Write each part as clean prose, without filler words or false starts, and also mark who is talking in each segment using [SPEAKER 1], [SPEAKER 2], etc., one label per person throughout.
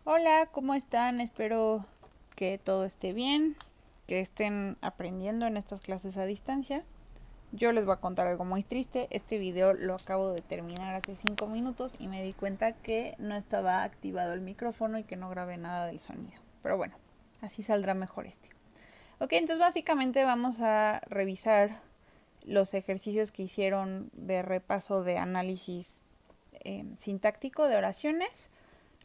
[SPEAKER 1] Hola, ¿cómo están? Espero que todo esté bien, que estén aprendiendo en estas clases a distancia. Yo les voy a contar algo muy triste. Este video lo acabo de terminar hace 5 minutos y me di cuenta que no estaba activado el micrófono y que no grabé nada del sonido. Pero bueno, así saldrá mejor este. Ok, entonces básicamente vamos a revisar los ejercicios que hicieron de repaso de análisis sintáctico de oraciones,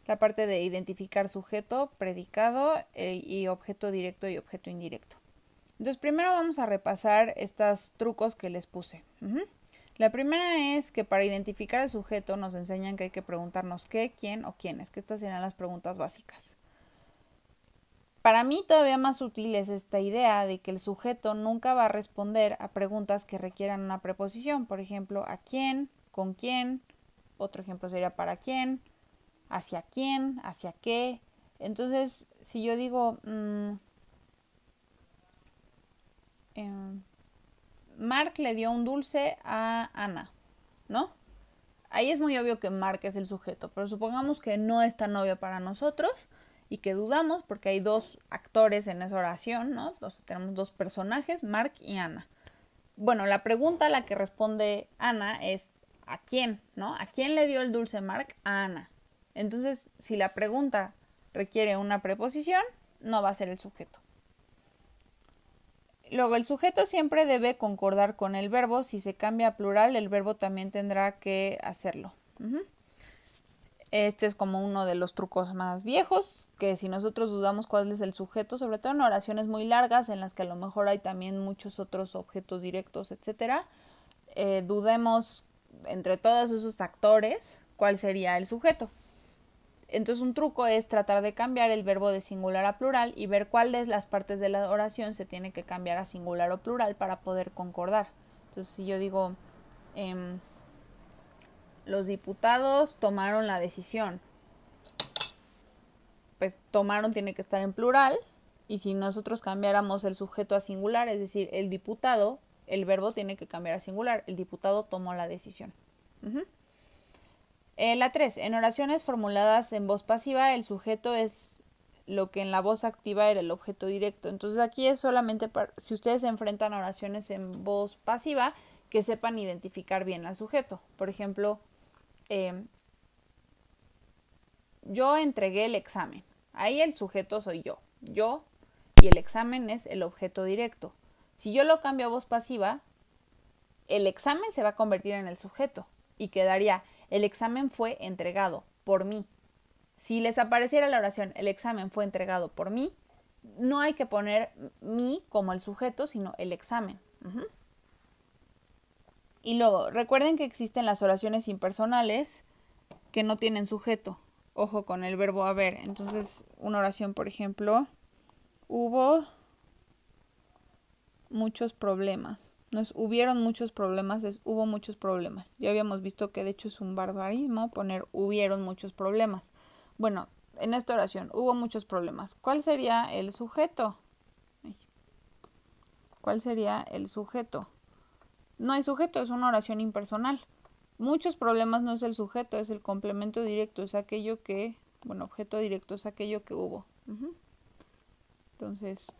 [SPEAKER 1] la parte de identificar sujeto, predicado y objeto directo y objeto indirecto. Entonces primero vamos a repasar estos trucos que les puse. La primera es que para identificar el sujeto nos enseñan que hay que preguntarnos qué, quién o quiénes, que estas serán las preguntas básicas. Para mí todavía más útil es esta idea de que el sujeto nunca va a responder a preguntas que requieran una preposición. Por ejemplo, ¿a quién? ¿Con quién? Otro ejemplo sería ¿para quién? ¿Hacia quién? ¿Hacia qué? Entonces, si yo digo, Mark le dio un dulce a Ana, ¿no? Ahí es muy obvio que Mark es el sujeto, pero supongamos que no es tan obvio para nosotros y que dudamos porque hay dos actores en esa oración, ¿no? Entonces, tenemos dos personajes, Mark y Ana. Bueno, la pregunta a la que responde Ana es ¿a quién? ¿No? ¿A quién le dio el dulce Mark? A Ana. Entonces, si la pregunta requiere una preposición, no va a ser el sujeto. Luego, el sujeto siempre debe concordar con el verbo. Si se cambia a plural, el verbo también tendrá que hacerlo. Este es como uno de los trucos más viejos, que si nosotros dudamos cuál es el sujeto, sobre todo en oraciones muy largas en las que a lo mejor hay también muchos otros objetos directos, etcétera, dudemos entre todos esos actores cuál sería el sujeto. Entonces un truco es tratar de cambiar el verbo de singular a plural y ver cuáles las partes de la oración se tiene que cambiar a singular o plural para poder concordar. Entonces si yo digo, los diputados tomaron la decisión, pues tomaron tiene que estar en plural, y si nosotros cambiáramos el sujeto a singular, es decir, el diputado, el verbo tiene que cambiar a singular, el diputado tomó la decisión. La 3. En oraciones formuladas en voz pasiva, el sujeto es lo que en la voz activa era el objeto directo. Entonces aquí es solamente para, si ustedes se enfrentan a oraciones en voz pasiva, que sepan identificar bien al sujeto. Por ejemplo, yo entregué el examen. Ahí el sujeto soy yo. Yo y el examen es el objeto directo. Si yo lo cambio a voz pasiva, el examen se va a convertir en el sujeto y quedaría el examen fue entregado por mí. Si les apareciera la oración el examen fue entregado por mí, no hay que poner mí como el sujeto, sino el examen. Y luego, recuerden que existen las oraciones impersonales que no tienen sujeto. Ojo con el verbo haber. Entonces, una oración, por ejemplo, hubo muchos problemas. No es hubieron muchos problemas, es hubo muchos problemas. Ya habíamos visto que de hecho es un barbarismo poner hubieron muchos problemas. Bueno, en esta oración hubo muchos problemas. ¿Cuál sería el sujeto? ¿Cuál sería el sujeto? No hay sujeto, es una oración impersonal. Muchos problemas no es el sujeto, es el complemento directo, es aquello que, bueno, objeto directo es aquello que hubo. Entonces,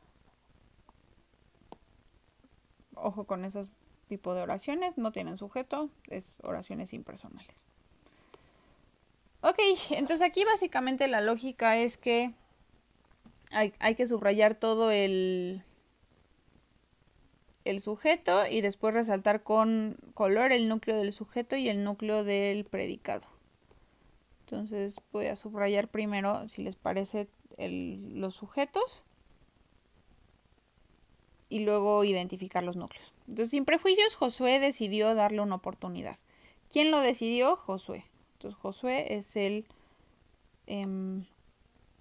[SPEAKER 1] ojo con esos tipos de oraciones, no tienen sujeto, es oraciones impersonales. Ok, entonces aquí básicamente la lógica es que hay que subrayar todo el sujeto y después resaltar con color el núcleo del sujeto y el núcleo del predicado. Entonces voy a subrayar primero, si les parece, los sujetos y luego identificar los núcleos. Entonces, sin prejuicios, Josué decidió darle una oportunidad. ¿Quién lo decidió? Josué. Entonces, Josué es el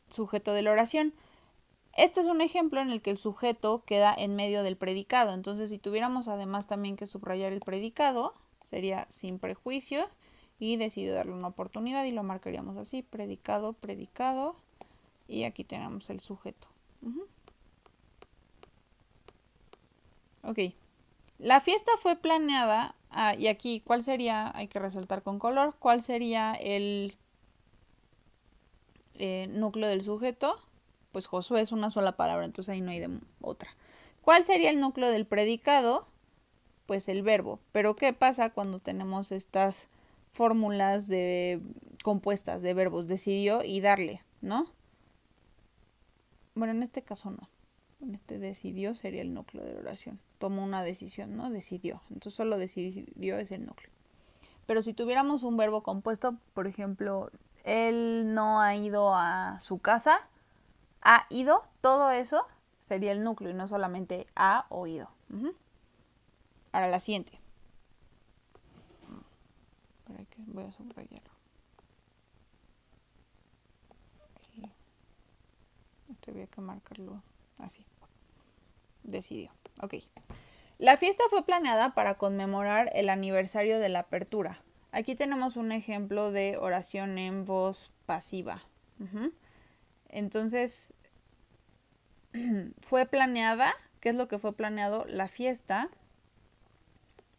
[SPEAKER 1] sujeto de la oración. Este es un ejemplo en el que el sujeto queda en medio del predicado. Entonces, si tuviéramos además también que subrayar el predicado, sería sin prejuicios y decidió darle una oportunidad y lo marcaríamos así, predicado, predicado, y aquí tenemos el sujeto. Ok, la fiesta fue planeada, y aquí, ¿cuál sería? Hay que resaltar con color, ¿cuál sería el núcleo del sujeto, pues Josué es una sola palabra, entonces ahí no hay de otra. ¿Cuál sería el núcleo del predicado? Pues el verbo. Pero ¿qué pasa cuando tenemos estas fórmulas compuestas de verbos? Decidió y darle, ¿no? Bueno, en este caso no. En este decidió sería el núcleo de la oración. Tomó una decisión, ¿no? Decidió. Entonces solo decidió es el núcleo. Pero si tuviéramos un verbo compuesto, por ejemplo, él no ha ido a su casa, ha ido, todo eso sería el núcleo y no solamente ha oído. Ahora la siguiente. Para que voy a subrayarlo. Había que marcarlo así. Decidió. Ok. La fiesta fue planeada para conmemorar el aniversario de la apertura. Aquí tenemos un ejemplo de oración en voz pasiva. Entonces, fue planeada. ¿Qué es lo que fue planeado? La fiesta.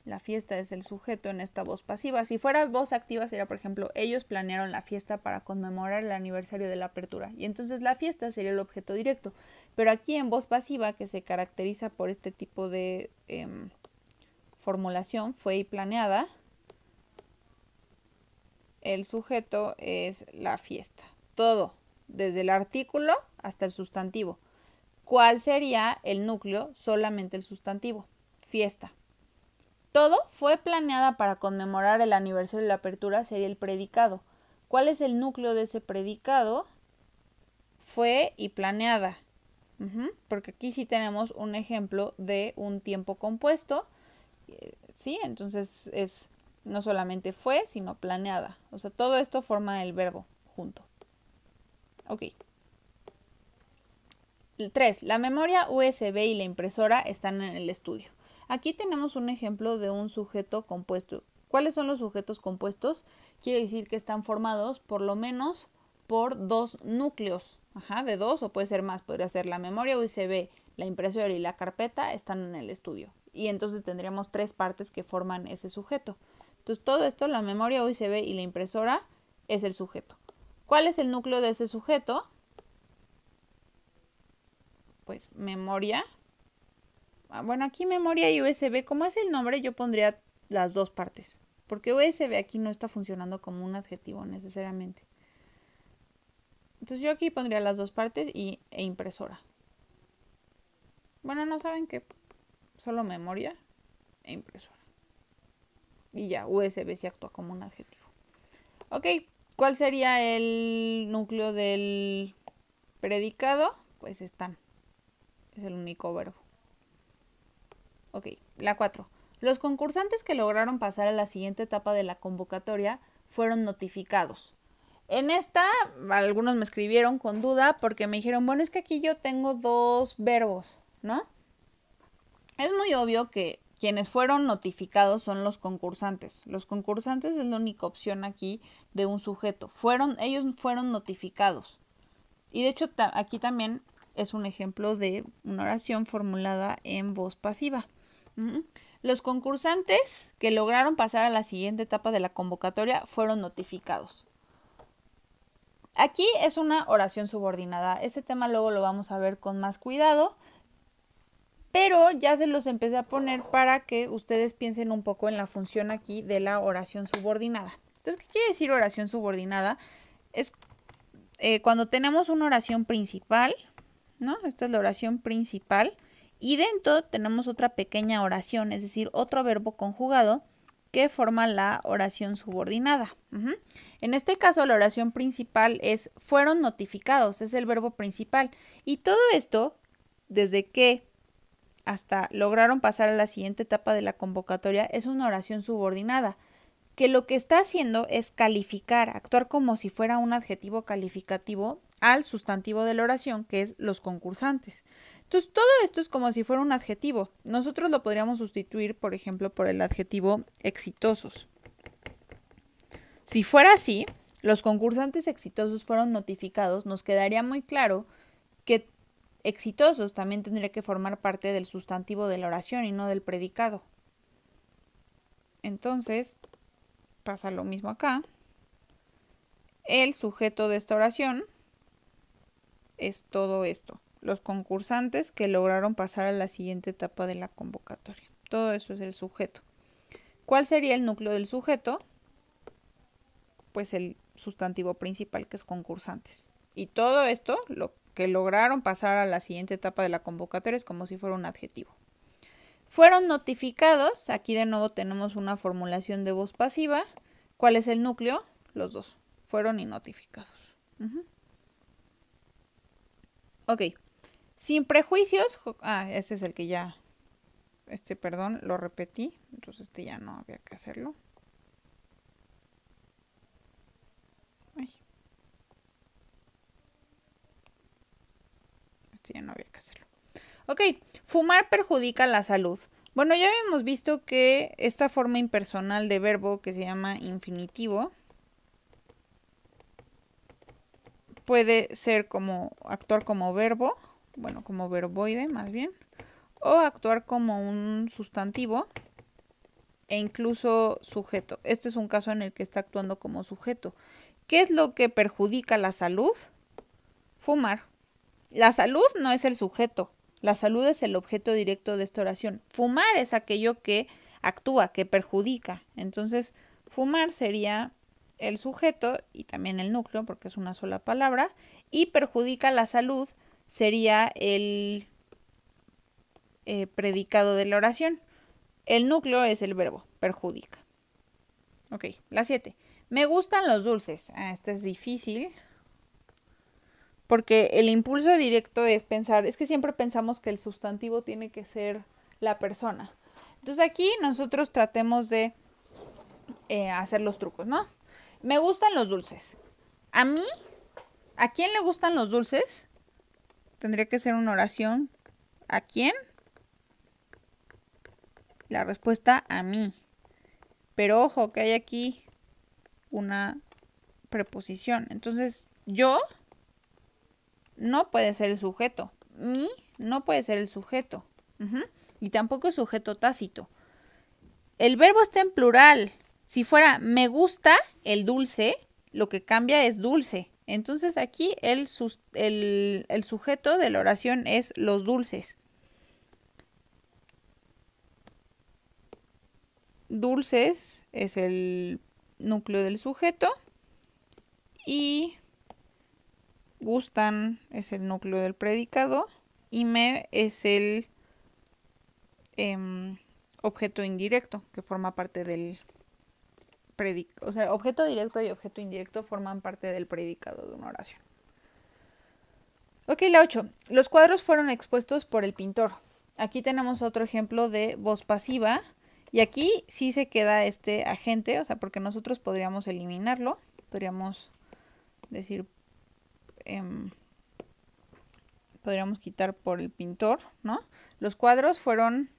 [SPEAKER 1] La fiesta es el sujeto en esta voz pasiva. Si fuera voz activa sería, por ejemplo, ellos planearon la fiesta para conmemorar el aniversario de la apertura. Y entonces la fiesta sería el objeto directo. Pero aquí en voz pasiva, que se caracteriza por este tipo de formulación, fue y planeada, el sujeto es la fiesta. Todo, desde el artículo hasta el sustantivo. ¿Cuál sería el núcleo? Solamente el sustantivo. Fiesta. Todo fue planeada para conmemorar el aniversario de la apertura, sería el predicado. ¿Cuál es el núcleo de ese predicado? Fue y planeada. Porque aquí sí tenemos un ejemplo de un tiempo compuesto. ¿Sí? Entonces es no solamente fue, sino planeada. O sea, todo esto forma el verbo junto. Ok. 3. La memoria USB y la impresora están en el estudio. Aquí tenemos un ejemplo de un sujeto compuesto. ¿Cuáles son los sujetos compuestos? Quiere decir que están formados por lo menos por dos núcleos. De dos o puede ser más. Podría ser la memoria USB, la impresora y la carpeta están en el estudio. Y entonces tendríamos tres partes que forman ese sujeto. Entonces todo esto, la memoria USB y la impresora, es el sujeto. ¿Cuál es el núcleo de ese sujeto? Pues memoria. Bueno, aquí memoria y USB, como es el nombre, yo pondría las dos partes. Porque USB aquí no está funcionando como un adjetivo necesariamente. Entonces yo aquí pondría las dos partes e impresora. Bueno, no saben que solo memoria e impresora. Y ya, USB sí actúa como un adjetivo. Ok, ¿cuál sería el núcleo del predicado? Pues están. Es el único verbo. Ok, la 4. Los concursantes que lograron pasar a la siguiente etapa de la convocatoria fueron notificados. En esta, algunos me escribieron con duda porque me dijeron, bueno, es que aquí yo tengo dos verbos, ¿no? Es muy obvio que quienes fueron notificados son los concursantes. Los concursantes es la única opción aquí de un sujeto. Ellos fueron notificados. Y de hecho aquí también es un ejemplo de una oración formulada en voz pasiva. Los concursantes que lograron pasar a la siguiente etapa de la convocatoria fueron notificados. Aquí es una oración subordinada. Ese tema luego lo vamos a ver con más cuidado, pero ya se los empecé a poner para que ustedes piensen un poco en la función aquí de la oración subordinada. Entonces, ¿qué quiere decir oración subordinada? Es cuando tenemos una oración principal, ¿no? Esta es la oración principal. Y dentro tenemos otra pequeña oración, es decir, otro verbo conjugado que forma la oración subordinada. En este caso, la oración principal es fueron notificados, es el verbo principal. Y todo esto, desde que hasta lograron pasar a la siguiente etapa de la convocatoria, es una oración subordinada, que lo que está haciendo es calificar, actuar como si fuera un adjetivo calificativo al sustantivo de la oración, que es los concursantes. Entonces, todo esto es como si fuera un adjetivo. Nosotros lo podríamos sustituir, por ejemplo, por el adjetivo exitosos. Si fuera así, los concursantes exitosos fueron notificados, nos quedaría muy claro que exitosos también tendría que formar parte del sustantivo de la oración y no del predicado. Entonces, pasa lo mismo acá. El sujeto de esta oración es todo esto. Los concursantes que lograron pasar a la siguiente etapa de la convocatoria. Todo eso es el sujeto. ¿Cuál sería el núcleo del sujeto? Pues el sustantivo principal, que es concursantes. Y todo esto, lo que lograron pasar a la siguiente etapa de la convocatoria, es como si fuera un adjetivo. Fueron notificados. Aquí de nuevo tenemos una formulación de voz pasiva. ¿Cuál es el núcleo? Los dos. Fueron y notificados. Ok. Sin prejuicios. Este es el que ya... perdón, lo repetí. Entonces ya no había que hacerlo. Ya no había que hacerlo. Ok, fumar perjudica la salud. Bueno, ya habíamos visto que esta forma impersonal de verbo que se llama infinitivo puede ser como actuar como verbo, bueno, como verboide más bien, o actuar como un sustantivo e incluso sujeto. Este es un caso en el que está actuando como sujeto. ¿Qué es lo que perjudica la salud? Fumar. La salud no es el sujeto, la salud es el objeto directo de esta oración. Fumar es aquello que actúa, que perjudica. Entonces, fumar sería el sujeto y también el núcleo, porque es una sola palabra, y perjudica la salud sería el predicado de la oración. El núcleo es el verbo, perjudica. Ok, la 7. Me gustan los dulces. Esta es difícil. Porque el impulso directo es pensar, es que siempre pensamos que el sustantivo tiene que ser la persona. Entonces aquí nosotros tratemos de hacer los trucos, ¿no? Me gustan los dulces. ¿A mí? ¿A quién le gustan los dulces? Tendría que ser una oración. ¿A quién? La respuesta, a mí. Pero ojo, que hay aquí una preposición. Entonces, yo no puede ser el sujeto. Mi no puede ser el sujeto. Y tampoco es sujeto tácito. El verbo está en plural. Si fuera me gusta el dulce, lo que cambia es dulce. Entonces aquí el sujeto de la oración es los dulces. Dulces es el núcleo del sujeto y gustan es el núcleo del predicado y me es el objeto indirecto que forma parte del predicado. O sea, objeto directo y objeto indirecto forman parte del predicado de una oración. Ok, la 8. Los cuadros fueron expuestos por el pintor. Aquí tenemos otro ejemplo de voz pasiva. Y aquí sí se queda este agente, o sea, porque nosotros podríamos eliminarlo. Podríamos decir, podríamos quitar por el pintor, ¿no? Los cuadros fueron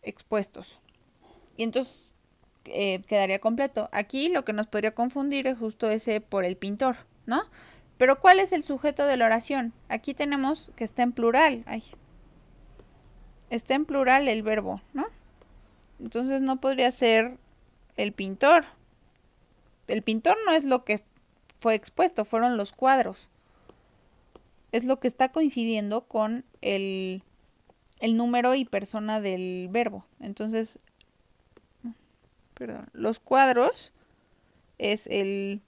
[SPEAKER 1] expuestos. Y entonces quedaría completo. Aquí lo que nos podría confundir es justo ese por el pintor, ¿no? Pero ¿cuál es el sujeto de la oración? Aquí tenemos que está en plural. Está en plural el verbo, ¿no? Entonces no podría ser el pintor. El pintor no es lo que fue expuesto, fueron los cuadros. Es lo que está coincidiendo con el número y persona del verbo. Entonces, perdón, los cuadros es el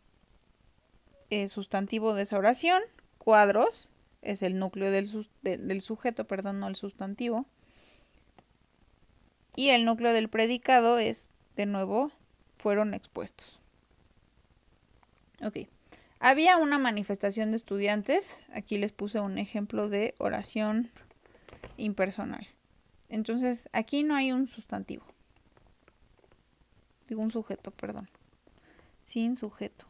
[SPEAKER 1] sustantivo de esa oración. Cuadros es el núcleo del sujeto, perdón, no el sustantivo. Y el núcleo del predicado es, de nuevo, fueron expuestos. Ok. Había una manifestación de estudiantes. Aquí les puse un ejemplo de oración impersonal. Entonces, aquí no hay un sustantivo. Digo un sujeto, perdón. Sin sujeto.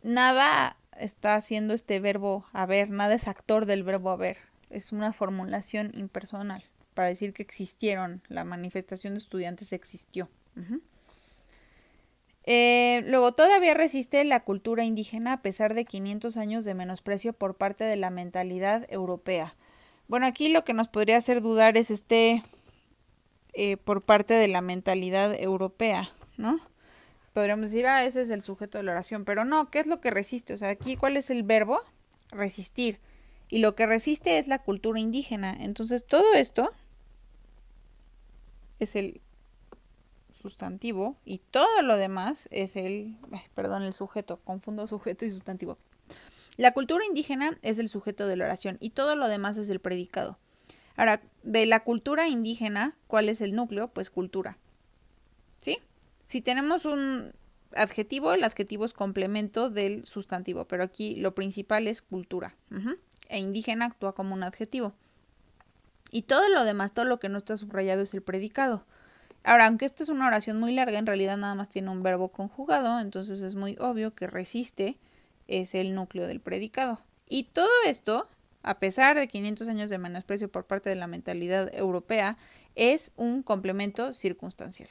[SPEAKER 1] Nada está haciendo este verbo haber. Nada es actor del verbo haber. Es una formulación impersonal para decir que existieron. La manifestación de estudiantes existió. Luego, todavía resiste la cultura indígena a pesar de 500 años de menosprecio por parte de la mentalidad europea. Bueno, aquí lo que nos podría hacer dudar es por parte de la mentalidad europea, ¿no? podríamos decir, ah, ese es el sujeto de la oración, pero no, ¿qué es lo que resiste? O sea, aquí, ¿cuál es el verbo? Resistir. Y lo que resiste es la cultura indígena. Entonces, todo esto es el sustantivo y todo lo demás es el sujeto. Confundo sujeto y sustantivo. La cultura indígena es el sujeto de la oración y todo lo demás es el predicado. Ahora, de la cultura indígena, ¿cuál es el núcleo? Pues cultura. ¿Sí? Si tenemos un adjetivo, el adjetivo es complemento del sustantivo, pero aquí lo principal es cultura. E indígena actúa como un adjetivo. Y todo lo demás, todo lo que no está subrayado es el predicado. Ahora, aunque esta es una oración muy larga, en realidad nada más tiene un verbo conjugado, entonces es muy obvio que resiste es el núcleo del predicado. Y todo esto, a pesar de 500 años de menosprecio por parte de la mentalidad europea, es un complemento circunstancial.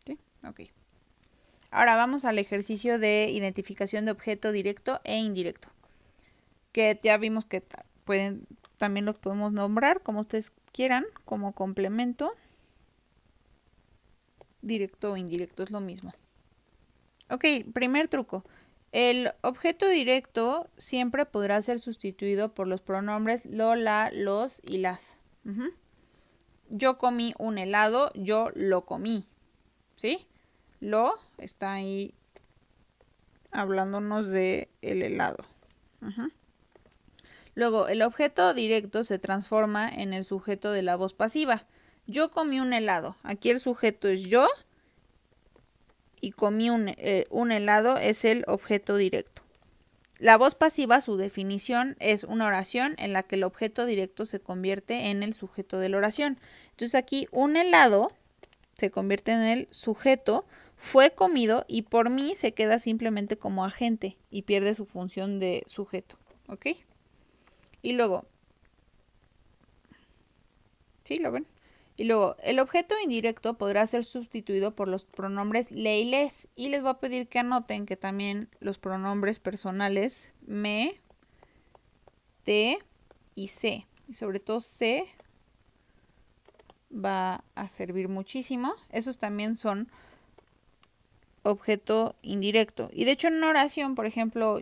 [SPEAKER 1] ¿Sí? Ok. Ahora vamos al ejercicio de identificación de objeto directo e indirecto, que ya vimos que también los podemos nombrar como ustedes quieran, como complemento. Directo o indirecto es lo mismo. Ok, primer truco. El objeto directo siempre podrá ser sustituido por los pronombres lo, la, los y las. Yo comí un helado, yo lo comí. ¿Sí? Lo está ahí hablándonos de el helado. Luego, el objeto directo se transforma en el sujeto de la voz pasiva. Yo comí un helado. Aquí el sujeto es yo y comí un helado es el objeto directo. La voz pasiva, su definición, es una oración en la que el objeto directo se convierte en el sujeto de la oración. Entonces aquí un helado se convierte en el sujeto, fue comido y por mí se queda simplemente como agente y pierde su función de sujeto. ¿Ok? Y luego, ¿sí lo ven? Y luego, el objeto indirecto podrá ser sustituido por los pronombres le y les. Y les voy a pedir que anoten que también los pronombres personales me, te y se. Y sobre todo se va a servir muchísimo. Esos también son objeto indirecto. Y de hecho en una oración, por ejemplo,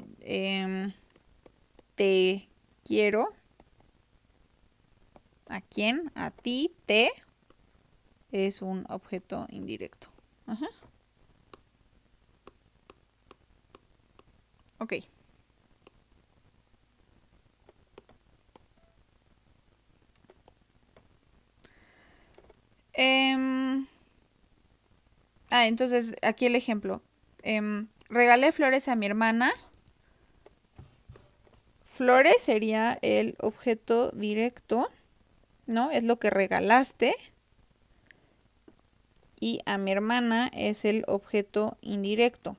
[SPEAKER 1] te quiero. ¿A quién? A ti, te. Es un objeto indirecto. Ok. Entonces, aquí el ejemplo. Regalé flores a mi hermana. Flores sería el objeto directo, ¿no? Es lo que regalaste. Y a mi hermana es el objeto indirecto.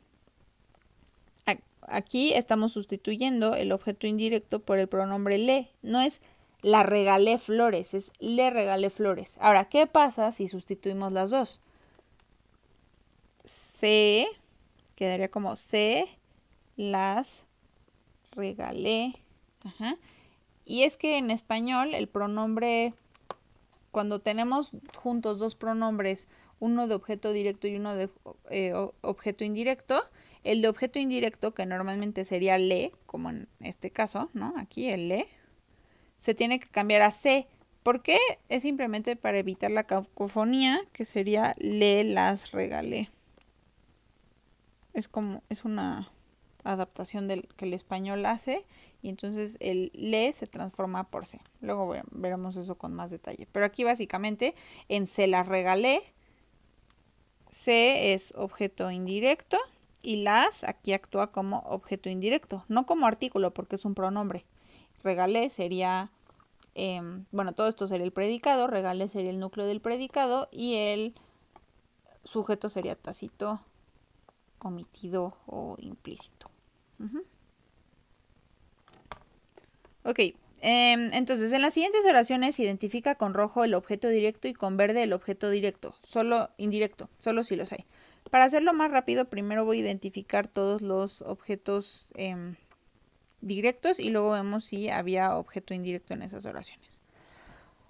[SPEAKER 1] Aquí estamos sustituyendo el objeto indirecto por el pronombre le. No es la regalé flores, es le regalé flores. Ahora, ¿qué pasa si sustituimos las dos? Se quedaría como se las regalé. Y es que en español el pronombre, cuando tenemos juntos dos pronombres, uno de objeto directo y uno de objeto indirecto, el de objeto indirecto, que normalmente sería le, como en este caso, ¿no? Aquí el le, se tiene que cambiar a se. ¿Por qué? Es simplemente para evitar la cacofonía, que sería le las regalé. Es una adaptación del que el español hace y entonces el le se transforma por se. Luego veremos eso con más detalle. Pero aquí básicamente en se las regalé, se es objeto indirecto y las aquí actúa como objeto indirecto, no como artículo porque es un pronombre. Regalé sería, todo esto sería el predicado, regalé sería el núcleo del predicado y el sujeto sería tácito, omitido o implícito. Ok, entonces en las siguientes oraciones se identifica con rojo el objeto directo y con verde el objeto directo, solo indirecto, solo si los hay. Para hacerlo más rápido, primero voy a identificar todos los objetos directos y luego vemos si había objeto indirecto en esas oraciones.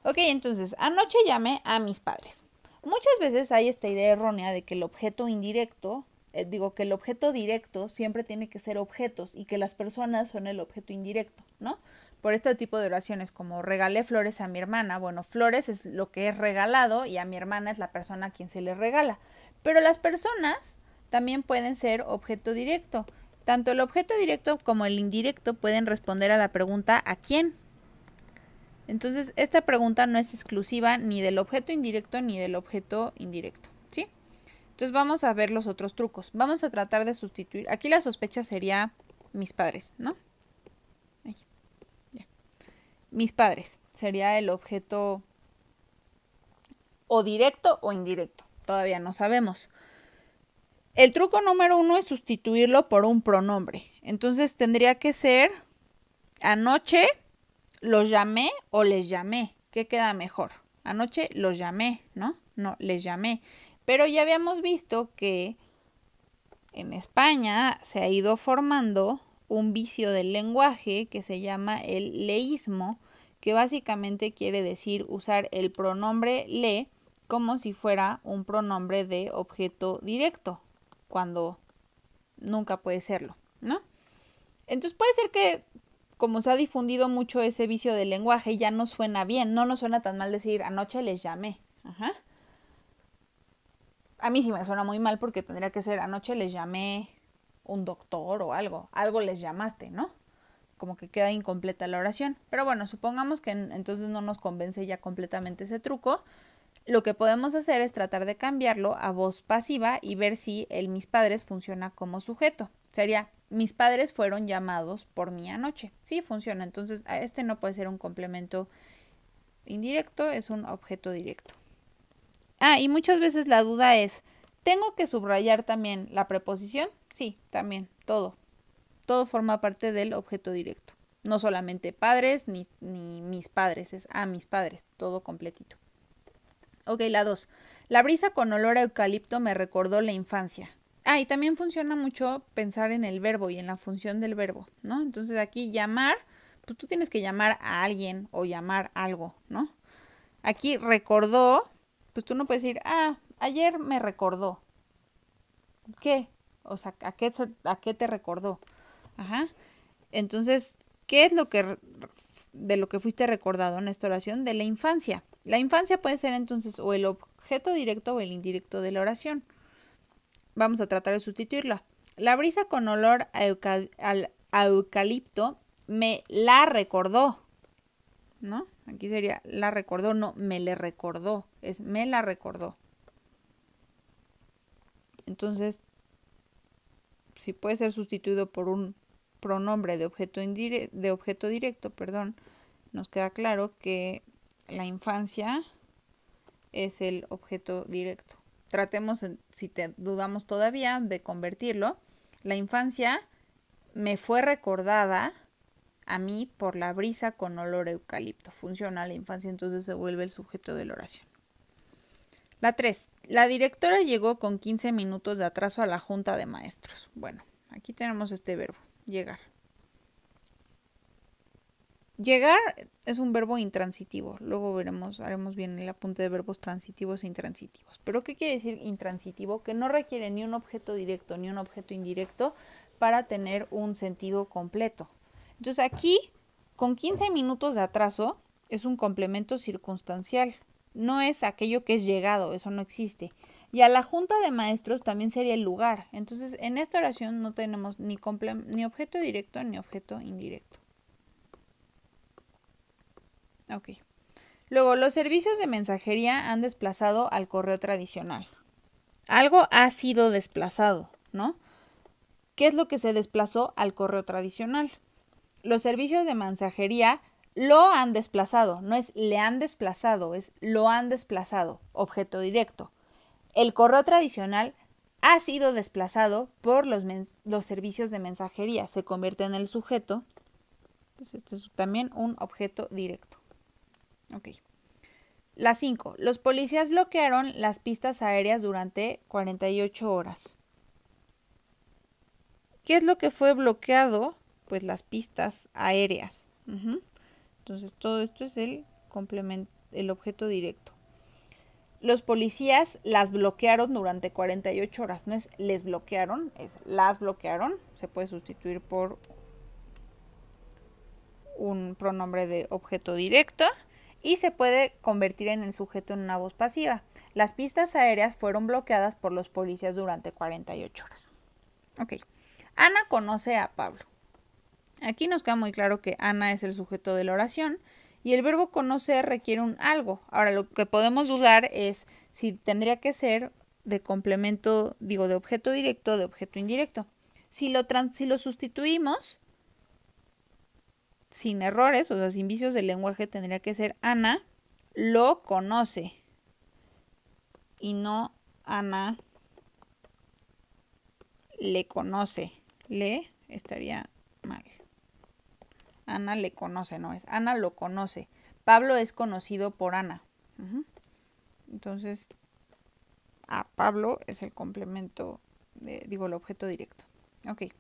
[SPEAKER 1] Ok, entonces, anoche llamé a mis padres. Muchas veces hay esta idea errónea de que el objeto indirecto, que el objeto directo siempre tiene que ser objetos y que las personas son el objeto indirecto, ¿no? Por este tipo de oraciones como regalé flores a mi hermana, bueno, flores es lo que es regalado y a mi hermana es la persona a quien se le regala. Pero las personas también pueden ser objeto directo. Tanto el objeto directo como el indirecto pueden responder a la pregunta ¿a quién? Entonces, esta pregunta no es exclusiva ni del objeto indirecto ni del objeto indirecto, ¿sí? Entonces, vamos a ver los otros trucos. Vamos a tratar de sustituir. Aquí la sospecha sería mis padres, ¿no? Ahí, ya. Mis padres sería el objeto o directo o indirecto. Todavía no sabemos. El truco número 1 es sustituirlo por un pronombre. Entonces, tendría que ser anoche los llamé o les llamé. ¿Qué queda mejor? Anoche los llamé, ¿no? No, les llamé. Pero ya habíamos visto que en España se ha ido formando un vicio del lenguaje que se llama el leísmo, que básicamente quiere decir usar el pronombre le como si fuera un pronombre de objeto directo, cuando nunca puede serlo, ¿no? Entonces puede ser que como se ha difundido mucho ese vicio del lenguaje, ya no suena bien, no nos suena tan mal decir anoche les llamé. Ajá. A mí sí me suena muy mal porque tendría que ser anoche les llamé un doctor o algo les llamaste, ¿no? Como que queda incompleta la oración. Pero bueno, supongamos que entonces no nos convence ya completamente ese truco. Lo que podemos hacer es tratar de cambiarlo a voz pasiva y ver si el mis padres funciona como sujeto. Sería mis padres fueron llamados por mí anoche. Sí, funciona. Entonces, este no puede ser un complemento indirecto, es un objeto directo. Y muchas veces la duda es, ¿tengo que subrayar también la preposición? Sí, también, todo. Todo forma parte del objeto directo. No solamente padres ni mis padres, es a mis padres, todo completito. Ok, la 2. La brisa con olor a eucalipto me recordó la infancia. Y también funciona mucho pensar en el verbo y en la función del verbo, ¿no? Entonces aquí llamar, pues tú tienes que llamar a alguien o llamar algo, ¿no? Aquí recordó, pues tú no puedes decir, ayer me recordó. ¿Qué? O sea, ¿a qué te recordó? Ajá. Entonces, ¿qué es de lo que fuiste recordado en esta oración? De la infancia. La infancia puede ser entonces o el objeto directo o el indirecto de la oración. Vamos a tratar de sustituirla. La brisa con olor a eucalipto me la recordó, ¿no? Aquí sería la recordó, no me le recordó, es me la recordó. Entonces, si puede ser sustituido por un pronombre de objeto directo, nos queda claro que la infancia es el objeto directo. Tratemos, si dudamos todavía, de convertirlo. La infancia me fue recordada a mí por la brisa con olor a eucalipto. Funciona la infancia, entonces se vuelve el sujeto de la oración. La 3. La directora llegó con 15 minutos de atraso a la junta de maestros. Bueno, aquí tenemos este verbo, llegar. Llegar es un verbo intransitivo. Luego haremos bien el apunte de verbos transitivos e intransitivos. ¿Pero qué quiere decir intransitivo? Que no requiere ni un objeto directo ni un objeto indirecto para tener un sentido completo. Entonces aquí, con 15 minutos de atraso, es un complemento circunstancial. No es aquello que es llegado, eso no existe. Y a la junta de maestros también sería el lugar. Entonces, en esta oración no tenemos ni objeto directo ni objeto indirecto. Ok. Luego, los servicios de mensajería han desplazado al correo tradicional. Algo ha sido desplazado, ¿no? ¿Qué es lo que se desplazó al correo tradicional? Los servicios de mensajería lo han desplazado, no es le han desplazado, es lo han desplazado, objeto directo. El correo tradicional ha sido desplazado por los servicios de mensajería, se convierte en el sujeto. Entonces, este es también un objeto directo. Ok. La 5. Los policías bloquearon las pistas aéreas durante 48 horas. ¿Qué es lo que fue bloqueado? Pues las pistas aéreas. Entonces todo esto es el objeto directo. Los policías las bloquearon durante 48 horas. No es les bloquearon, es las bloquearon. Se puede sustituir por un pronombre de objeto directo y se puede convertir en el sujeto en una voz pasiva. Las pistas aéreas fueron bloqueadas por los policías durante 48 horas. Ok. Ana conoce a Pablo. Aquí nos queda muy claro que Ana es el sujeto de la oración y el verbo conocer requiere un algo. Ahora, lo que podemos dudar es si tendría que ser de complemento, digo, de objeto directo o de objeto indirecto. Si lo sustituimos sin errores, o sea, sin vicios del lenguaje, tendría que ser Ana lo conoce y no Ana le conoce. Le estaría mal. Ana le conoce, no es. Ana lo conoce. Pablo es conocido por Ana. Entonces, a Pablo es el complemento, el objeto directo. Ok.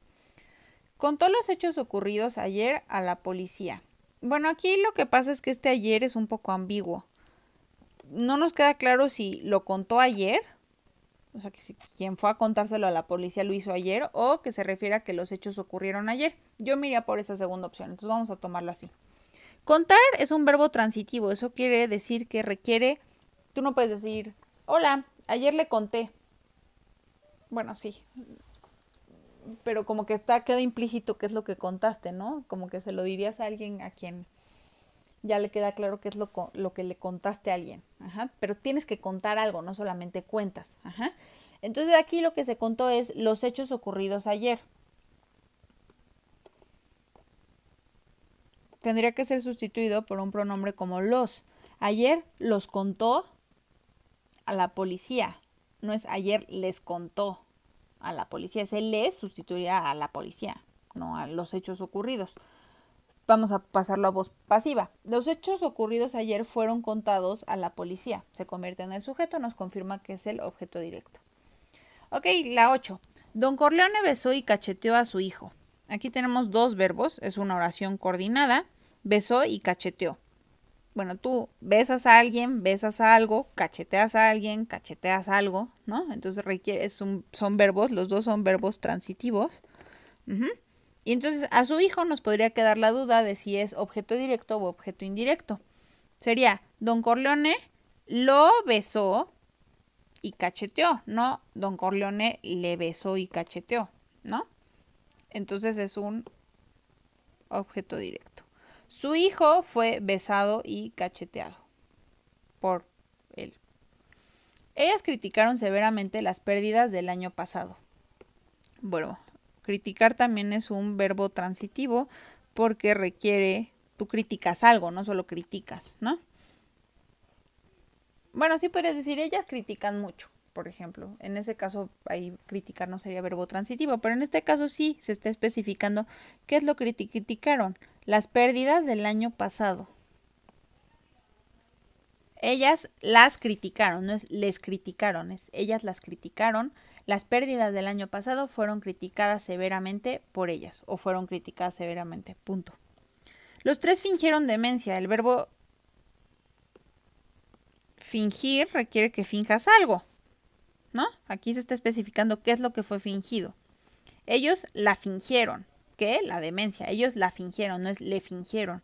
[SPEAKER 1] Contó los hechos ocurridos ayer a la policía. Bueno, aquí lo que pasa es que este ayer es un poco ambiguo. No nos queda claro si lo contó ayer, o sea, que si quien fue a contárselo a la policía lo hizo ayer, o que se refiere a que los hechos ocurrieron ayer. Yo me iría por esa segunda opción, entonces vamos a tomarlo así. Contar es un verbo transitivo, eso quiere decir que requiere, tú no puedes decir, hola, ayer le conté. Bueno, sí, pero como que queda implícito qué es lo que contaste, ¿no? Como que se lo dirías a alguien a quien ya le queda claro qué es lo que le contaste a alguien. Ajá. Pero tienes que contar algo, no solamente cuentas. Ajá. Entonces aquí lo que se contó es los hechos ocurridos ayer. Tendría que ser sustituido por un pronombre como los. Ayer los contó a la policía. No es ayer les contó a la policía. Ese les sustituiría a la policía, no a los hechos ocurridos. Vamos a pasarlo a voz pasiva. Los hechos ocurridos ayer fueron contados a la policía. Se convierte en el sujeto, nos confirma que es el objeto directo. Ok, la 8. Don Corleone besó y cacheteó a su hijo. Aquí tenemos dos verbos, es una oración coordinada. Besó y cacheteó. Bueno, tú besas a alguien, besas a algo, cacheteas a alguien, cacheteas algo, ¿no? Entonces son verbos, los dos son verbos transitivos. Y entonces a su hijo nos podría quedar la duda de si es objeto directo o objeto indirecto. Sería, Don Corleone lo besó y cacheteó, no Don Corleone le besó y cacheteó, ¿no? Entonces es un objeto directo. Su hijo fue besado y cacheteado por él. Ellas criticaron severamente las pérdidas del año pasado. Bueno, criticar también es un verbo transitivo porque requiere, tú criticas algo, no solo criticas, ¿no? Bueno, sí podrías decir, ellas critican mucho, por ejemplo. En ese caso, ahí criticar no sería verbo transitivo, pero en este caso sí se está especificando qué es lo que criticaron. Las pérdidas del año pasado. Ellas las criticaron, no es les criticaron, es ellas las criticaron. Las pérdidas del año pasado fueron criticadas severamente por ellas, o fueron criticadas severamente, punto. Los tres fingieron demencia. El verbo fingir requiere que finjas algo, ¿no? Aquí se está especificando qué es lo que fue fingido. Ellos la fingieron, ¿qué? La demencia. Ellos la fingieron, no es le fingieron.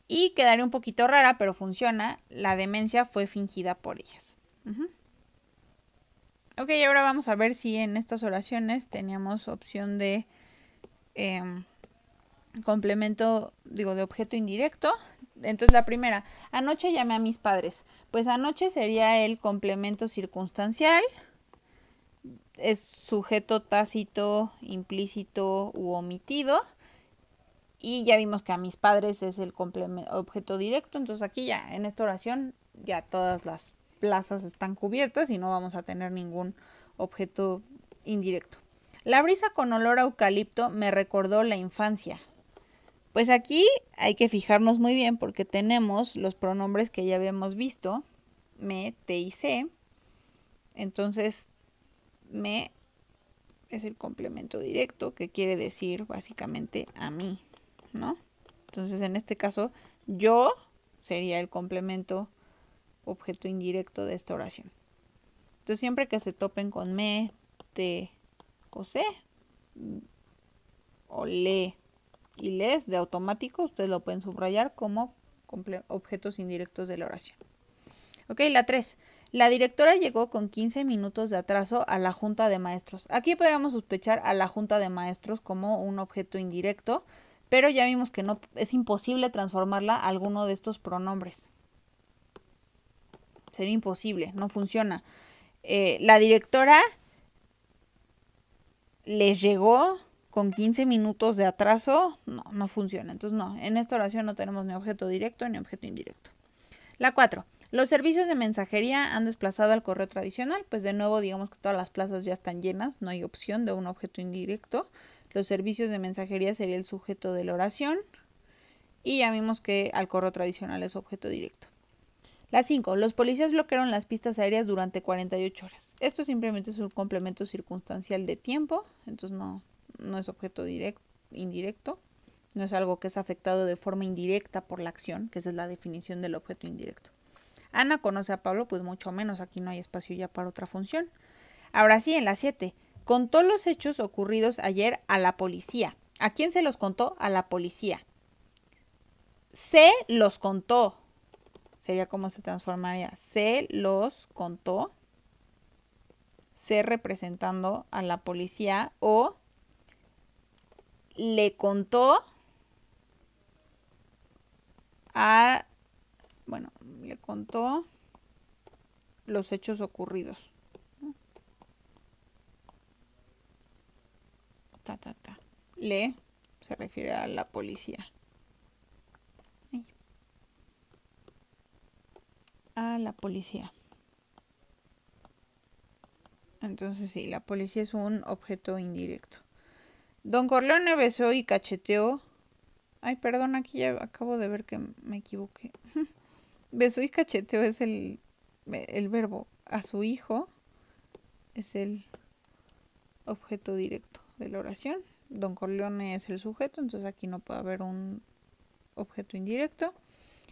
[SPEAKER 1] Y quedaría un poquito rara, pero funciona. La demencia fue fingida por ellas. Ok, ahora vamos a ver si en estas oraciones teníamos opción de complemento, digo, de objeto indirecto. Entonces la primera, anoche llamé a mis padres. Pues anoche sería el complemento circunstancial. Es sujeto tácito, implícito u omitido. Y ya vimos que a mis padres es el objeto directo. Entonces aquí ya, en esta oración, ya todas las plazas están cubiertas y no vamos a tener ningún objeto indirecto. La brisa con olor a eucalipto me recordó la infancia. Pues aquí hay que fijarnos muy bien porque tenemos los pronombres que ya habíamos visto, me, te y se. Entonces, me es el complemento directo que quiere decir básicamente a mí, ¿no? Entonces, en este caso, yo sería el complemento objeto indirecto de esta oración. Entonces siempre que se topen con me, te o se, o le y les de automático, ustedes lo pueden subrayar como objetos indirectos de la oración. Ok, la 3. La directora llegó con 15 minutos de atraso a la junta de maestros. Aquí podríamos sospechar a la junta de maestros como un objeto indirecto, pero ya vimos que no es imposible transformarla a alguno de estos pronombres. Sería imposible, no funciona. La directora les llegó con 15 minutos de atraso, no funciona. Entonces no, en esta oración no tenemos ni objeto directo ni objeto indirecto. La 4. Los servicios de mensajería han desplazado al correo tradicional. Pues de nuevo digamos que todas las plazas ya están llenas, no hay opción de un objeto indirecto. Los servicios de mensajería sería el sujeto de la oración. Y ya vimos que al correo tradicional es objeto directo. La 5. Los policías bloquearon las pistas aéreas durante 48 horas. Esto simplemente es un complemento circunstancial de tiempo. Entonces no es objeto indirecto. No es algo que es afectado de forma indirecta por la acción, que esa es la definición del objeto indirecto. Ana conoce a Pablo, pues mucho menos. Aquí no hay espacio ya para otra función. Ahora sí, en la 7. Contó los hechos ocurridos ayer a la policía. ¿A quién se los contó? A la policía. Se los contó. Sería como se transformaría. Se los contó. Se representando a la policía. O le contó a... Bueno, le contó los hechos ocurridos. Le se refiere a la policía. A la policía. Entonces sí, la policía es un objeto indirecto. Don Corleone besó y cacheteó. Ay, perdón, aquí ya acabo de ver que me equivoqué. Besó y cacheteó es el verbo. A su hijo es el objeto directo de la oración. Don Corleone es el sujeto, entonces aquí no puede haber un objeto indirecto.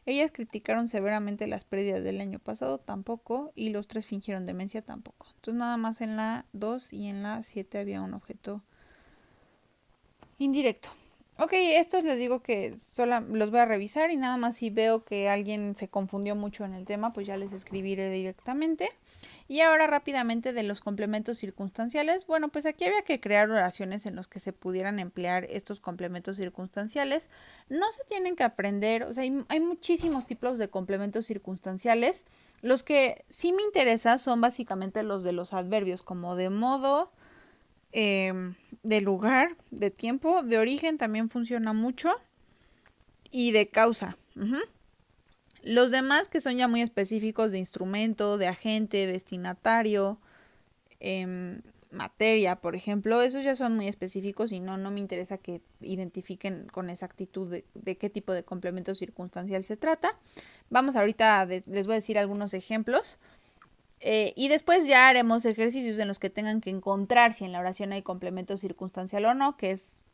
[SPEAKER 1] Ellas criticaron severamente las pérdidas del año pasado, tampoco, y los 3 fingieron demencia, tampoco. Entonces nada más en la 2 y en la 7 había un objeto indirecto. Ok, estos les digo que solo los voy a revisar y nada más si veo que alguien se confundió mucho en el tema, pues ya les escribiré directamente. Y ahora rápidamente de los complementos circunstanciales. Bueno, pues aquí había que crear oraciones en los que se pudieran emplear estos complementos circunstanciales. No se tienen que aprender, o sea, hay muchísimos tipos de complementos circunstanciales. Los que sí me interesan son básicamente los de los adverbios, como de modo, de lugar, de tiempo, de origen también funciona mucho y de causa. Los demás que son ya muy específicos de instrumento, de agente, destinatario, materia, por ejemplo, esos ya son muy específicos y no me interesa que identifiquen con exactitud de qué tipo de complemento circunstancial se trata. Vamos ahorita, les voy a decir algunos ejemplos. Y después ya haremos ejercicios en los que tengan que encontrar si en la oración hay complemento circunstancial o no, que es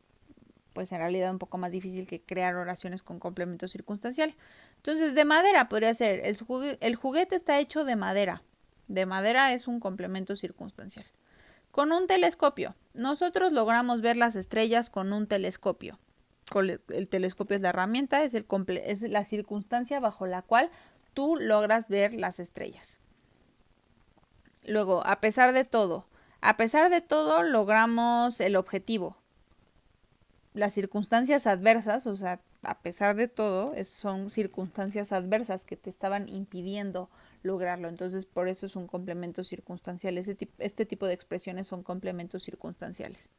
[SPEAKER 1] pues en realidad un poco más difícil que crear oraciones con complemento circunstancial. Entonces, de madera podría ser, el juguete está hecho de madera. De madera es un complemento circunstancial. Con un telescopio. Nosotros logramos ver las estrellas con un telescopio. El telescopio es la herramienta, es la circunstancia bajo la cual tú logras ver las estrellas. Luego, a pesar de todo logramos el objetivo. Las circunstancias adversas, o sea, a pesar de todo, son circunstancias adversas que te estaban impidiendo lograrlo. Entonces, por eso es un complemento circunstancial. Este tipo de expresiones son complementos circunstanciales.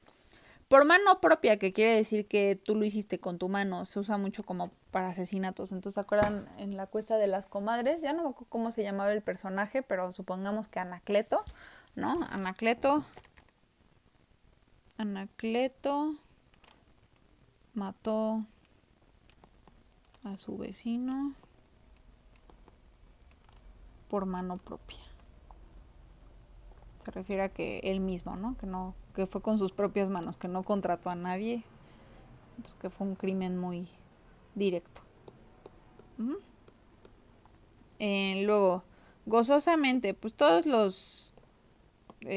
[SPEAKER 1] Por mano propia, que quiere decir que tú lo hiciste con tu mano, se usa mucho como para asesinatos. Entonces, ¿se acuerdan en la Cuesta de las Comadres? Ya no me acuerdo cómo se llamaba el personaje, pero supongamos que Anacleto, ¿no? Anacleto mató a su vecino por mano propia. Se refiere a que él mismo, ¿no? Que fue con sus propias manos, que no contrató a nadie. Entonces, que fue un crimen muy directo. Luego, Gozosamente, pues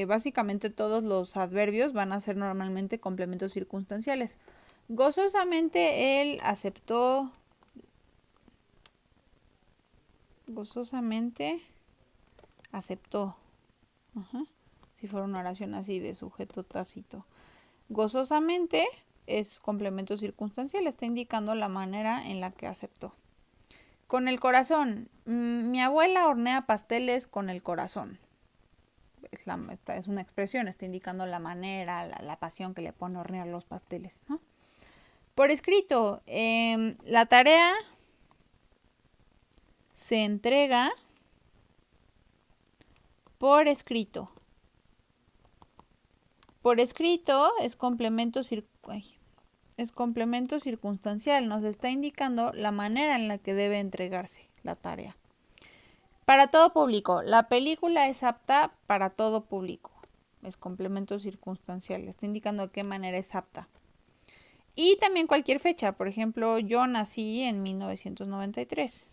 [SPEAKER 1] básicamente todos los adverbios van a ser normalmente complementos circunstanciales. Gozosamente él aceptó. Gozosamente aceptó. Ajá. Si fuera una oración así de sujeto tácito. Gozosamente es complemento circunstancial, está indicando la manera en la que aceptó. Con el corazón. Mi abuela hornea pasteles con el corazón. Es una expresión, está indicando la manera, la pasión que le pone a hornear los pasteles, ¿no? Por escrito, la tarea se entrega por escrito. Por escrito es complemento circunstancial, nos está indicando la manera en la que debe entregarse la tarea. Para todo público, la película es apta para todo público. Es complemento circunstancial, está indicando de qué manera es apta. Y también cualquier fecha, por ejemplo, yo nací en 1993.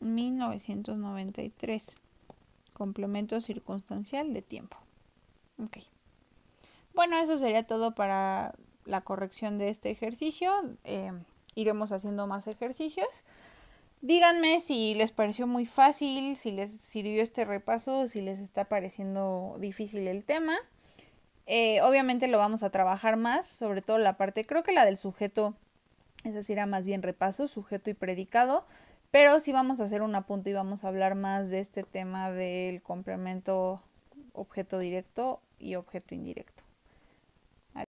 [SPEAKER 1] 1993. Complemento circunstancial de tiempo. Ok. Bueno, eso sería todo para la corrección de este ejercicio. Iremos haciendo más ejercicios. Díganme si les pareció muy fácil, si les sirvió este repaso, si les está pareciendo difícil el tema. Obviamente lo vamos a trabajar más, sobre todo la parte, creo que la del sujeto, esa sí era más bien repaso, sujeto y predicado. Pero sí vamos a hacer un apunte y vamos a hablar más de este tema del complemento objeto directo y objeto indirecto.